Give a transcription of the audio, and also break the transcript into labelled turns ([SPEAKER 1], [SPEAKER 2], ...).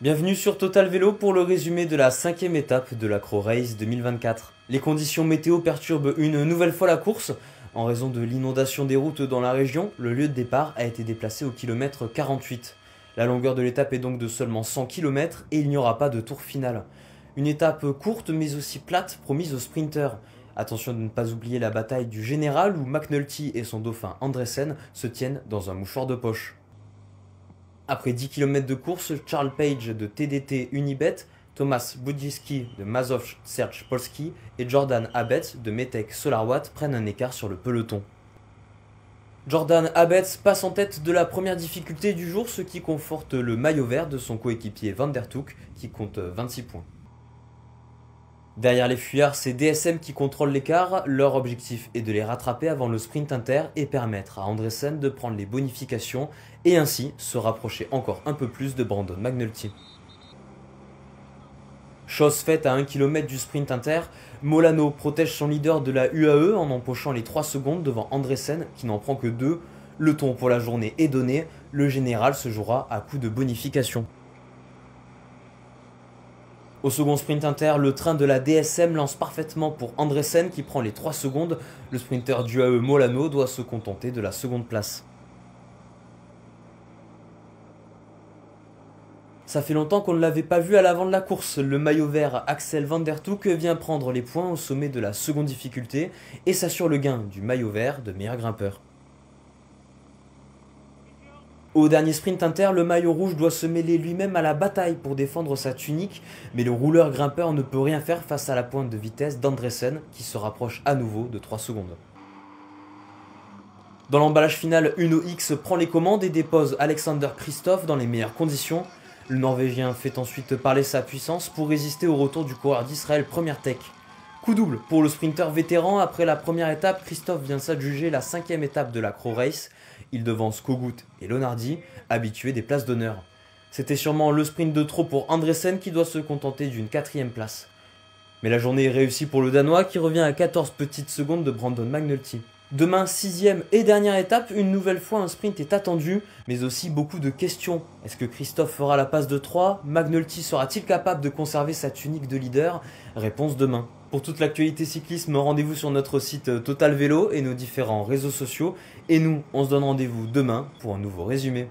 [SPEAKER 1] Bienvenue sur Total Vélo pour le résumé de la 5e étape de l'Accro Race 2024. Les conditions météo perturbent une nouvelle fois la course. En raison de l'inondation des routes dans la région, le lieu de départ a été déplacé au kilomètre 48. La longueur de l'étape est donc de seulement 100 km et il n'y aura pas de tour final. Une étape courte mais aussi plate promise aux sprinters. Attention de ne pas oublier la bataille du Général où McNulty et son dauphin Andressen se tiennent dans un mouchoir de poche. Après 10 km de course, Charles Page de TDT Unibet, Thomas Budzinski de Mazov Serge Polski et Jordan Abetz de Metec SolarWatt prennent un écart sur le peloton. Jordan Abetz passe en tête de la première difficulté du jour, ce qui conforte le maillot vert de son coéquipier Van der Toek qui compte 26 points. Derrière les fuyards, c'est DSM qui contrôle l'écart. Leur objectif est de les rattraper avant le sprint inter et permettre à Andressen de prendre les bonifications et ainsi se rapprocher encore un peu plus de Brandon McNulty. Chose faite à 1 km du sprint inter, Molano protège son leader de la UAE en empochant les 3 secondes devant Andressen qui n'en prend que 2. Le ton pour la journée est donné, le général se jouera à coup de bonification. Au second sprint inter, le train de la DSM lance parfaitement pour Andressen qui prend les 3 secondes. Le sprinter du AE Molano doit se contenter de la seconde place. Ça fait longtemps qu'on ne l'avait pas vu à l'avant de la course. Le maillot vert Axel Van der Toek vient prendre les points au sommet de la seconde difficulté et s'assure le gain du maillot vert de meilleur grimpeur. Au dernier sprint inter, le maillot rouge doit se mêler lui-même à la bataille pour défendre sa tunique, mais le rouleur grimpeur ne peut rien faire face à la pointe de vitesse d'Andressen qui se rapproche à nouveau de 3 secondes. Dans l'emballage final, Uno X prend les commandes et dépose Alexander Kristoff dans les meilleures conditions. Le Norvégien fait ensuite parler sa puissance pour résister au retour du coureur d'Israël Première Tech. Coup double pour le sprinter vétéran. Après la première étape, Kristoff vient s'adjuger la 5e étape de l'Accro Race. Il devance Kogut et Lonardi, habitués des places d'honneur. C'était sûrement le sprint de trop pour Andressen qui doit se contenter d'une 4e place. Mais la journée est réussie pour le Danois qui revient à 14 petites secondes de Brandon McNulty. Demain, 6e et dernière étape, une nouvelle fois un sprint est attendu, mais aussi beaucoup de questions. Est-ce que Kristoff fera la passe de 3 ? McNulty sera-t-il capable de conserver sa tunique de leader ? Réponse demain. Pour toute l'actualité cyclisme, rendez-vous sur notre site Total Vélo et nos différents réseaux sociaux. Et nous, on se donne rendez-vous demain pour un nouveau résumé.